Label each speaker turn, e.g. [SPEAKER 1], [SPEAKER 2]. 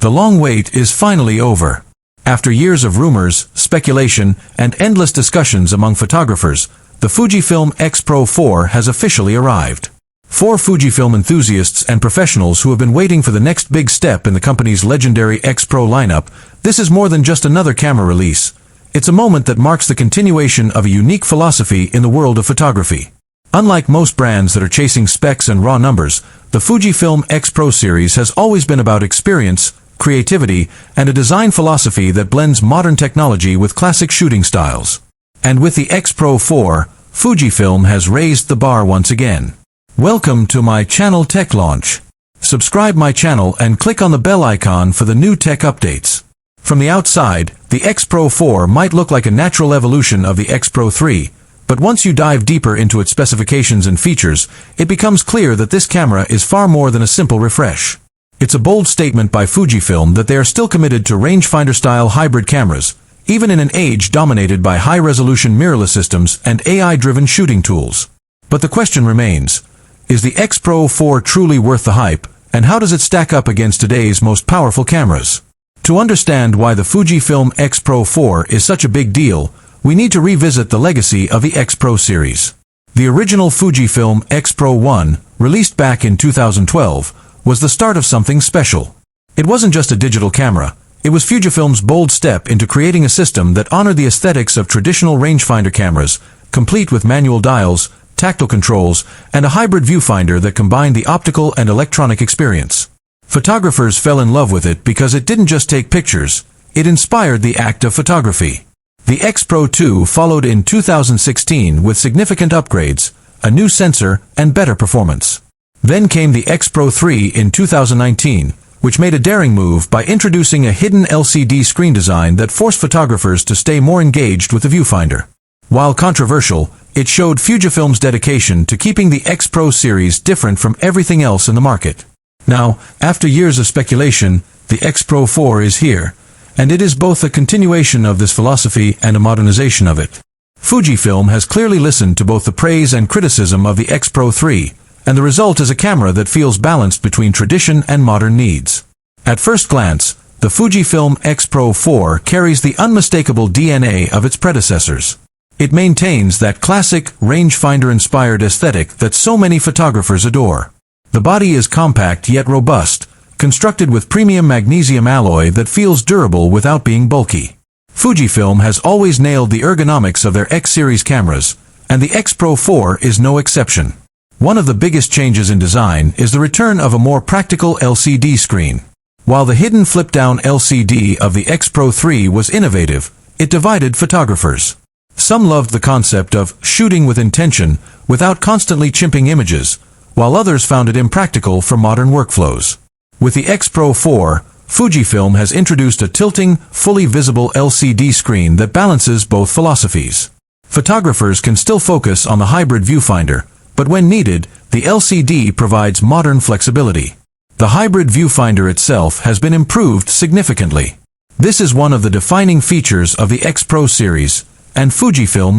[SPEAKER 1] The long wait is finally over. After years of rumors, speculation, and endless discussions among photographers, the Fujifilm X Pro 4 has officially arrived. For Fujifilm enthusiasts and professionals who have been waiting for the next big step in the company's legendary X Pro lineup, this is more than just another camera release. It's a moment that marks the continuation of a unique philosophy in the world of photography. Unlike most brands that are chasing specs and raw numbers, the Fujifilm X Pro series has always been about experience, creativity, and a design philosophy that blends modern technology with classic shooting styles. And with the X Pro 4, Fujifilm has raised the bar once again. Welcome to my channel Tech Launch. Subscribe my channel and click on the bell icon for the new tech updates. From the outside, the X Pro 4 might look like a natural evolution of the X Pro 3, but once you dive deeper into its specifications and features, it becomes clear that this camera is far more than a simple refresh. It's a bold statement by Fujifilm that they are still committed to rangefinder-style hybrid cameras, even in an age dominated by high-resolution mirrorless systems and AI-driven shooting tools. But the question remains, is the X Pro 4 truly worth the hype, and how does it stack up against today's most powerful cameras? To understand why the Fujifilm X Pro 4 is such a big deal, we need to revisit the legacy of the X Pro series. The original Fujifilm X Pro 1, released back in 2012, was the start of something special. It wasn't just a digital camera, it was Fujifilm's bold step into creating a system that honored the aesthetics of traditional rangefinder cameras, complete with manual dials, tactile controls, and a hybrid viewfinder that combined the optical and electronic experience. Photographers fell in love with it because it didn't just take pictures, it inspired the act of photography. The X Pro 2 followed in 2016 with significant upgrades, a new sensor, and better performance. Then came the X Pro 3 in 2019, which made a daring move by introducing a hidden LCD screen design that forced photographers to stay more engaged with the viewfinder. While controversial, it showed Fujifilm's dedication to keeping the X Pro series different from everything else in the market. Now, after years of speculation, the X Pro 4 is here, and it is both a continuation of this philosophy and a modernization of it. Fujifilm has clearly listened to both the praise and criticism of the X Pro 3, and the result is a camera that feels balanced between tradition and modern needs. At first glance, the Fujifilm X Pro 4 carries the unmistakable DNA of its predecessors. It maintains that classic, rangefinder-inspired aesthetic that so many photographers adore. The body is compact yet robust, constructed with premium magnesium alloy that feels durable without being bulky. Fujifilm has always nailed the ergonomics of their X-series cameras, and the X Pro 4 is no exception. One of the biggest changes in design is the return of a more practical LCD screen. While the hidden flip-down LCD of the X Pro 3 was innovative, it divided photographers. Some loved the concept of shooting with intention without constantly chimping images, while others found it impractical for modern workflows. With the X Pro 4, Fujifilm has introduced a tilting, fully visible LCD screen that balances both philosophies. Photographers can still focus on the hybrid viewfinder, but when needed, the LCD provides modern flexibility. The hybrid viewfinder itself has been improved significantly. This is one of the defining features of the X Pro series, and Fujifilm knows